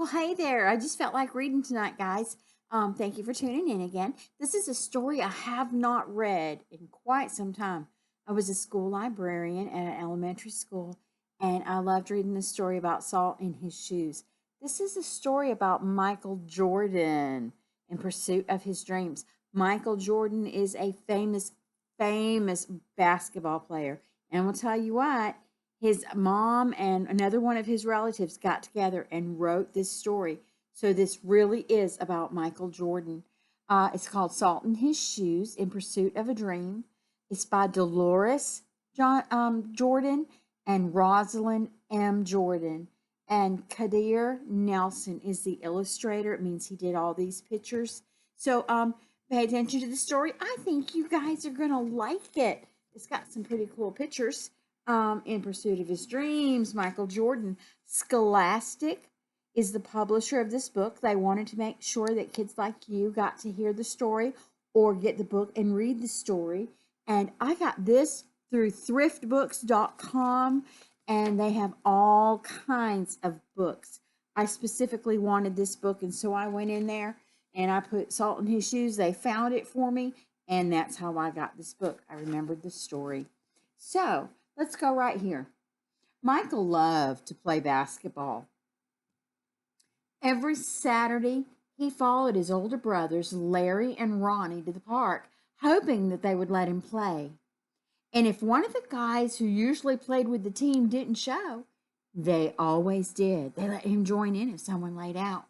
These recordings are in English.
Well, hey there. I just felt like reading tonight, guys. Thank you for tuning in again. This is a story I have not read in quite some time. I was a school librarian at an elementary school, and I loved reading this story about Salt in his shoes. This is a story about Michael Jordan in pursuit of his dreams. Michael Jordan is a famous basketball player. And I will tell you what, his mom and another one of his relatives got together and wrote this story. So this really is about Michael Jordan. It's called Salt in His Shoes in Pursuit of a Dream. It's by Dolores Jordan and Rosalind M. Jordan. And Kadir Nelson is the illustrator. It means he did all these pictures. So pay attention to the story. I think you guys are going to like it. It's got some pretty cool pictures. In Pursuit of His Dreams, Michael Jordan. Scholastic is the publisher of this book. They wanted to make sure that kids like you got to hear the story or get the book and read the story. And I got this through thriftbooks.com, and they have all kinds of books. I specifically wanted this book, and so I went in there and I put Salt in His Shoes. They found it for me, and that's how I got this book. I remembered the story. So, let's go right here. Michael loved to play basketball. Every Saturday, he followed his older brothers, Larry and Ronnie, to the park, hoping that they would let him play. And if one of the guys who usually played with the team didn't show, they always did. They let him join in if someone laid out.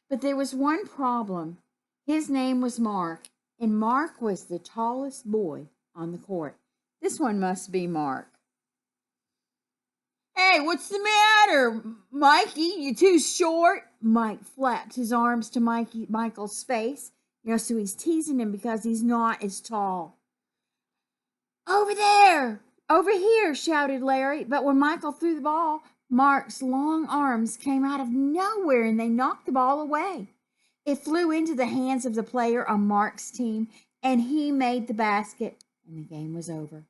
But there was one problem. His name was Mark, and Mark was the tallest boy on the court. This one must be Mark. Hey, what's the matter, Mikey? You too short? Mike flapped his arms to Michael's face. So he's teasing him because he's not as tall. Over there! Over here, shouted Larry. But when Michael threw the ball, Mark's long arms came out of nowhere and they knocked the ball away. It flew into the hands of the player on Mark's team, and he made the basket, and the game was over.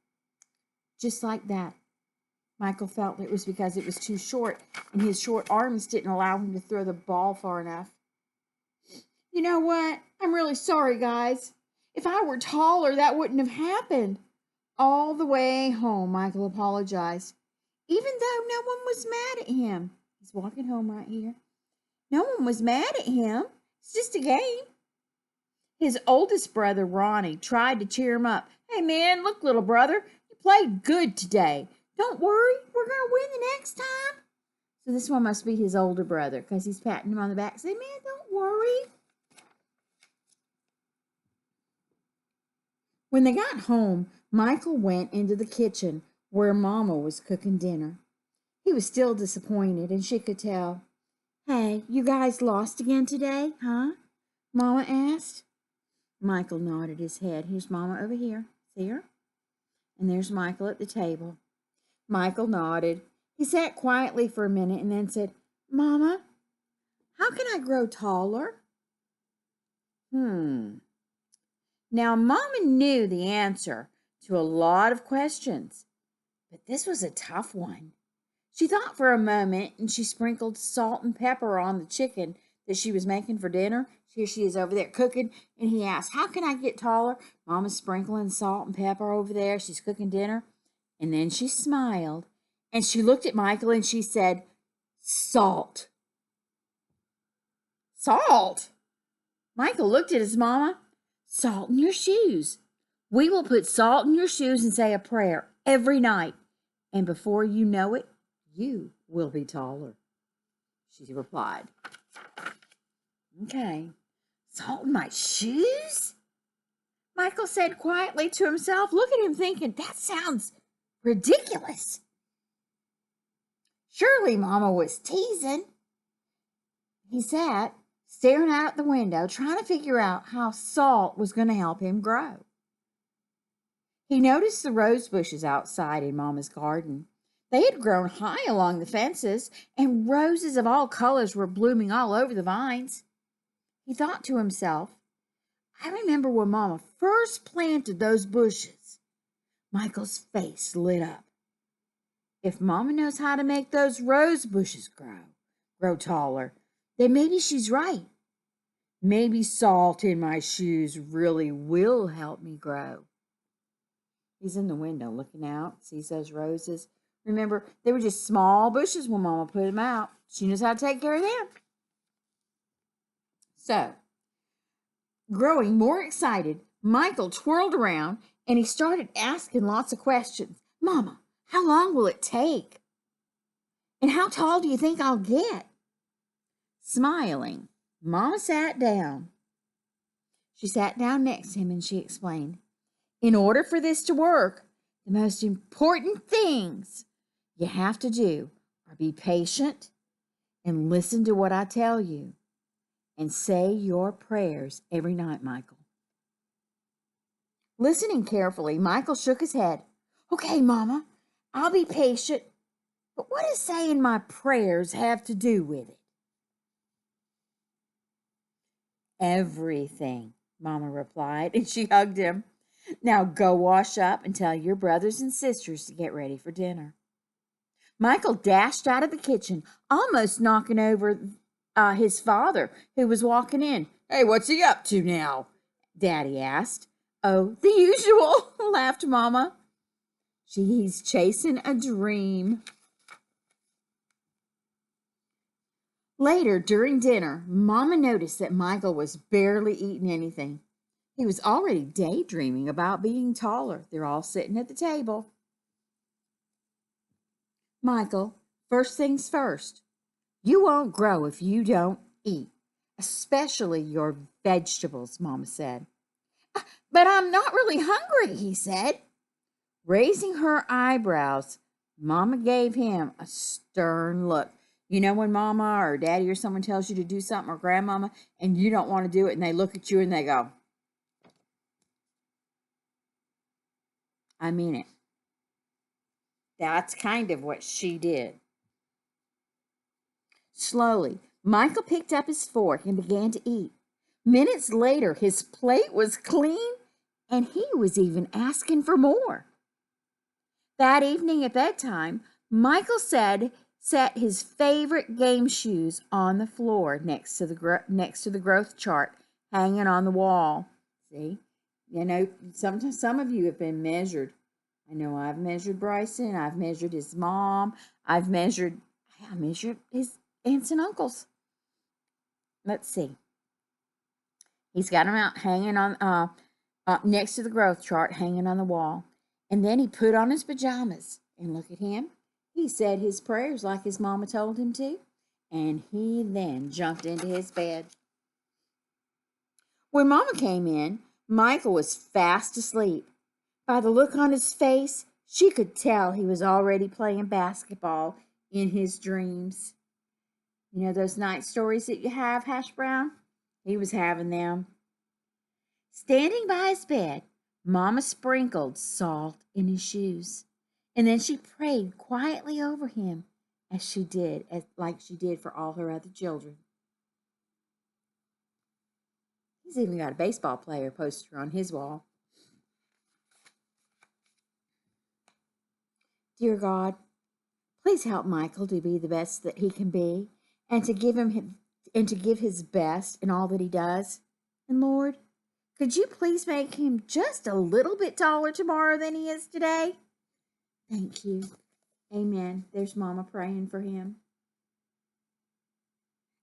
Just like that. Michael felt it was because it was too short, and his short arms didn't allow him to throw the ball far enough. You know what? I'm really sorry, guys. If I were taller, that wouldn't have happened. All the way home, Michael apologized, even though no one was mad at him. He's walking home right here. No one was mad at him. It's just a game. His oldest brother, Ronnie, tried to cheer him up. Hey, man, look, little brother, you played good today. Don't worry, we're going to win the next time. So this one must be his older brother because he's patting him on the back. Say, man, don't worry. When they got home, Michael went into the kitchen where Mama was cooking dinner. He was still disappointed, and she could tell. Hey, you guys lost again today, huh? Mama asked. Michael nodded his head. Here's Mama over here. See her? And there's Michael at the table. Michael nodded. He sat quietly for a minute and then said, Mama, how can I grow taller? Now, Mama knew the answer to a lot of questions, but this was a tough one. She thought for a moment, and she sprinkled salt and pepper on the chicken that she was making for dinner. Here she is over there cooking, and he asked, how can I get taller? Mama's sprinkling salt and pepper over there. She's cooking dinner. And then she smiled, and she looked at Michael, and she said, salt. Salt? Michael looked at his mama. Salt in your shoes. We will put salt in your shoes and say a prayer every night. And before you know it, you will be taller. She replied. Okay. Salt in my shoes? Michael said quietly to himself. Look at him thinking, that sounds ridiculous. Surely Mama was teasing. He sat staring out the window, trying to figure out how salt was going to help him grow. He noticed the rose bushes outside in Mama's garden. They had grown high along the fences, and roses of all colors were blooming all over the vines. He thought to himself, I remember when Mama first planted those bushes. Michael's face lit up. If Mama knows how to make those rose bushes grow taller, then maybe she's right. Maybe salt in my shoes really will help me grow. He's in the window looking out, sees those roses. Remember, they were just small bushes when Mama put them out. She knows how to take care of them. So, growing more excited, Michael twirled around and he started asking lots of questions. Mama, how long will it take? And how tall do you think I'll get? Smiling, Mama sat down. She sat down next to him and she explained, in order for this to work, the most important things you have to do are be patient and listen to what I tell you and say your prayers every night, Michael. Listening carefully, Michael shook his head. Okay, Mama, I'll be patient, but what does saying my prayers have to do with it? Everything, Mama replied, and she hugged him. Now go wash up and tell your brothers and sisters to get ready for dinner. Michael dashed out of the kitchen, almost knocking over his father, who was walking in. Hey, what's he up to now? Daddy asked. Oh, the usual, laughed Mama. He's chasing a dream. Later, during dinner, Mama noticed that Michael was barely eating anything. He was already daydreaming about being taller. They're all sitting at the table. Michael, first things first. You won't grow if you don't eat, especially your vegetables, Mama said. But I'm not really hungry, he said. Raising her eyebrows, Mama gave him a stern look. You know when Mama or Daddy or someone tells you to do something, or Grandmama, and you don't want to do it, and they look at you and they go, I mean it. That's kind of what she did. Slowly, Michael picked up his fork and began to eat. Minutes later, his plate was clean, and he was even asking for more. That evening at bedtime, Michael set his favorite game shoes on the floor next to the growth chart hanging on the wall. See, some of you have been measured. I know I've measured Bryson. I've measured his mom. I measured his aunts and uncles. Let's see. He's got them out hanging on next to the growth chart, hanging on the wall. And then he put on his pajamas, and look at him. He said his prayers like his mama told him to, and he then jumped into his bed. When Mama came in, Michael was fast asleep. By the look on his face, she could tell he was already playing basketball in his dreams. You know those night stories that you have, Hash Brown? He was having them. Standing by his bed, Mama sprinkled salt in his shoes, and then she prayed quietly over him like she did for all her other children. He's even got a baseball player poster on his wall. Dear God, please help Michael to be the best that he can be, and to give his best in all that he does. And Lord, could you please make him just a little bit taller tomorrow than he is today? Thank you. Amen. There's Mama praying for him.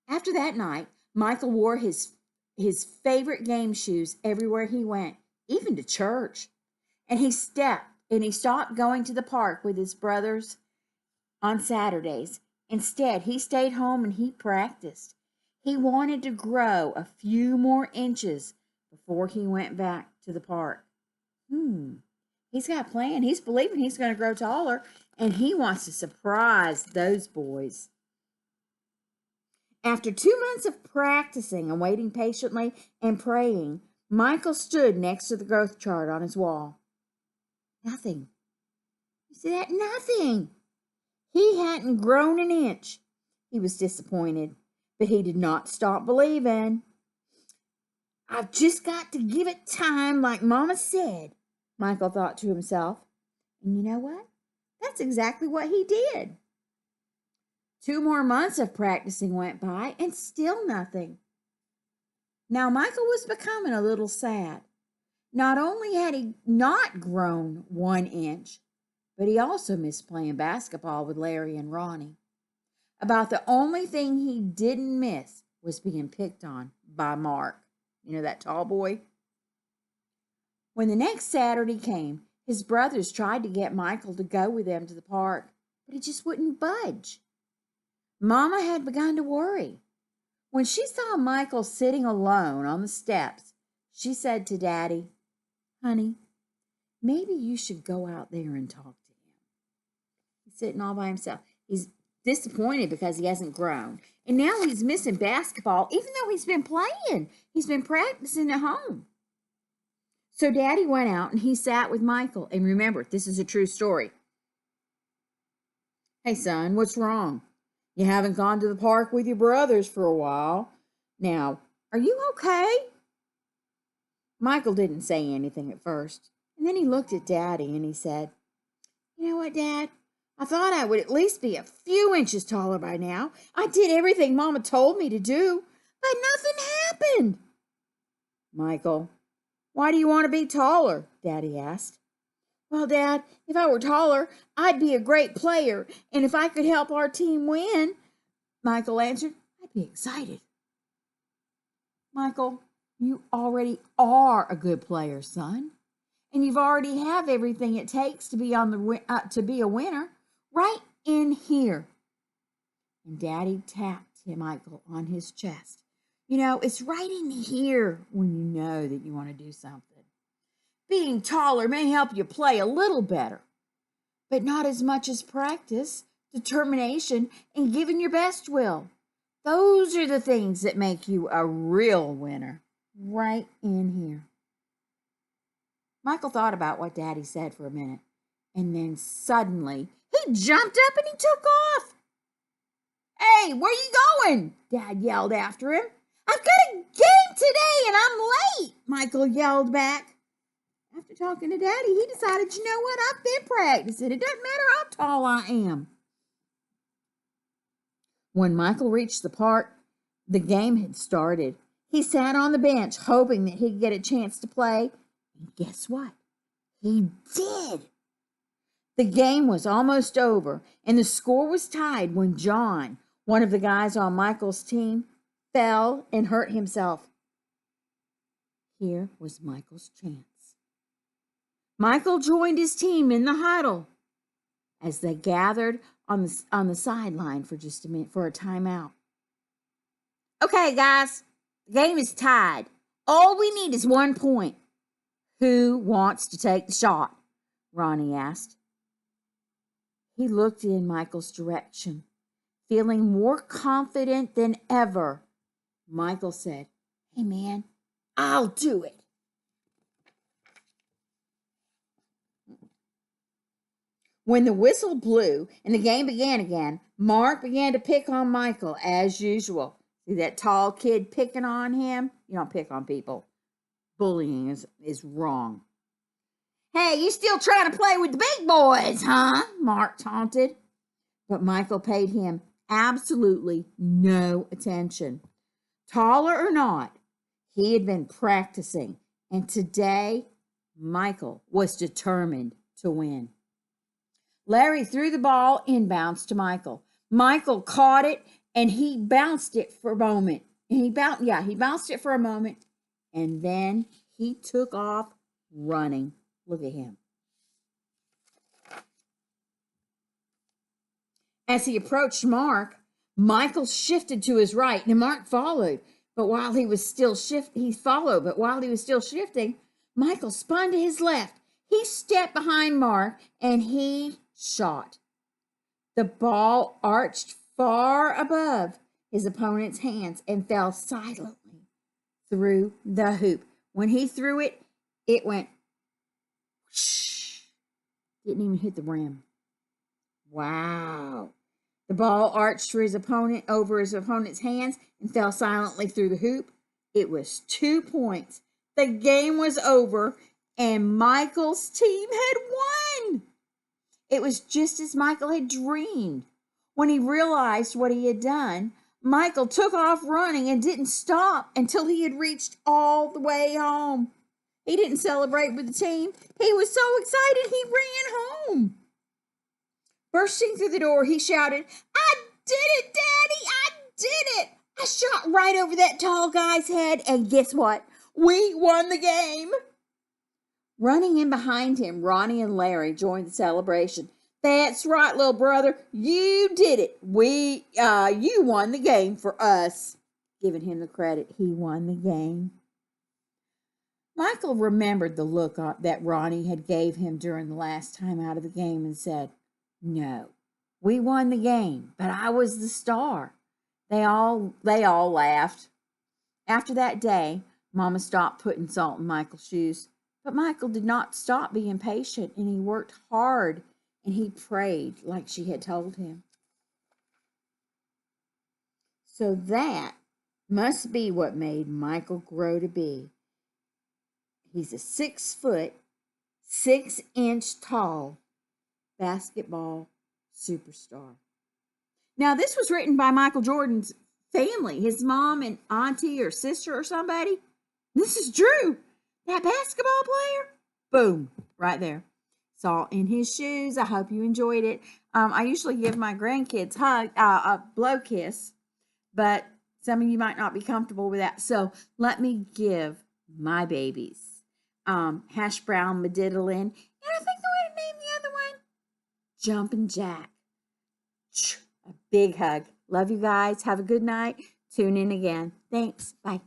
After that night, Michael wore his favorite game shoes everywhere he went, even to church. And he stopped going to the park with his brothers on Saturdays. Instead, he stayed home and he practiced. He wanted to grow a few more inches before he went back to the park. He's got a plan. He's believing he's going to grow taller, and he wants to surprise those boys. After 2 months of practicing and waiting patiently and praying, Michael stood next to the growth chart on his wall. Nothing. You see that? Nothing. He hadn't grown an inch. He was disappointed, but he did not stop believing. I've just got to give it time, like Mama said, Michael thought to himself. And you know what? That's exactly what he did. 2 more months of practicing went by, and still nothing. Now Michael was becoming a little sad. Not only had he not grown 1 inch, but he also missed playing basketball with Larry and Ronnie. About the only thing he didn't miss was being picked on by Mark. You know, that tall boy? When the next Saturday came, his brothers tried to get Michael to go with them to the park, but he just wouldn't budge. Mama had begun to worry. When she saw Michael sitting alone on the steps, she said to Daddy, "Honey, maybe you should go out there and talk to him. He's sitting all by himself. He's disappointed because he hasn't grown. And now he's missing basketball, even though he's been playing. He's been practicing at home." So Daddy went out and he sat with Michael. And remember, this is a true story. "Hey, son, what's wrong? You haven't gone to the park with your brothers for a while. Now, are you okay?" Michael didn't say anything at first. And then he looked at Daddy and he said, "You know what, Dad? I thought I would at least be a few inches taller by now. I did everything Mama told me to do, but nothing happened." "Michael, why do you want to be taller?" Daddy asked. "Well, Dad, if I were taller, I'd be a great player. And if I could help our team win," Michael answered, "I'd be excited." "Michael, you already are a good player, son. And you've already have everything it takes to be to be a winner right in here." And Daddy tapped Michael on his chest. "You know, it's right in here when you know that you want to do something. Being taller may help you play a little better, but not as much as practice, determination, and giving your best will. Those are the things that make you a real winner right in here." Michael thought about what Daddy said for a minute, and then suddenly he jumped up and he took off. "Hey, where you going?" Dad yelled after him. "I've got a game today and I'm late," Michael yelled back. After talking to Daddy, he decided, you know what, I've been practicing. It doesn't matter how tall I am. When Michael reached the park, the game had started. He sat on the bench, hoping that he'd get a chance to play. And guess what? He did. The game was almost over, and the score was tied when John, one of the guys on Michael's team, fell and hurt himself. Here was Michael's chance. Michael joined his team in the huddle as they gathered on the sideline for just a minute for a timeout. "Okay, guys, the game is tied. All we need is 1 point. Who wants to take the shot?" Ronnie asked. He looked in Michael's direction, feeling more confident than ever. Michael said, "Hey, man, I'll do it." When the whistle blew and the game began again, Mark began to pick on Michael as usual. See that tall kid picking on him? You don't pick on people. Bullying is wrong. "Hey, you still trying to play with the big boys, huh?" Mark taunted. But Michael paid him absolutely no attention. Taller or not, he had been practicing, and today Michael was determined to win. Larry threw the ball inbounds to Michael. Michael caught it and he bounced it for a moment. He bounced it for a moment, and then he took off running. Look at him. As he approached Mark, Michael shifted to his right, and Mark followed. But while he was still shifting, Michael spun to his left. He stepped behind Mark and he shot. The ball arched far above his opponent's hands and fell silently through the hoop. When he threw it, it went whoosh. Didn't even hit the rim. Wow. The ball arched over his opponent's hands and fell silently through the hoop. It was 2 points. The game was over and Michael's team had won. It was just as Michael had dreamed. When he realized what he had done, Michael took off running and didn't stop until he had reached all the way home. He didn't celebrate with the team. He was so excited he ran home. Bursting through the door, he shouted, "I did it, Daddy! I did it! I shot right over that tall guy's head, and guess what? We won the game!" Running in behind him, Ronnie and Larry joined the celebration. "That's right, little brother. You did it. You won the game for us." Giving him the credit, he won the game. Michael remembered the look that Ronnie had gave him during the last time out of the game and said, "No, we won the game, but I was the star." They all laughed. After that day, Mama stopped putting salt in Michael's shoes. But Michael did not stop being patient, and he worked hard, and he prayed like she had told him. So that must be what made Michael grow to be. He's a 6 foot, 6 inch tall basketball superstar. Now, this was written by Michael Jordan's family, his mom and auntie or sister or somebody. This is true. That basketball player, boom, right there. It's all in his shoes. I hope you enjoyed it. I usually give my grandkids a blow kiss, but some of you might not be comfortable with that. So let me give my babies Hash Brown Mediddlin, and I think I want to name the other one Jumpin' Jack. A big hug. Love you guys. Have a good night. Tune in again. Thanks. Bye.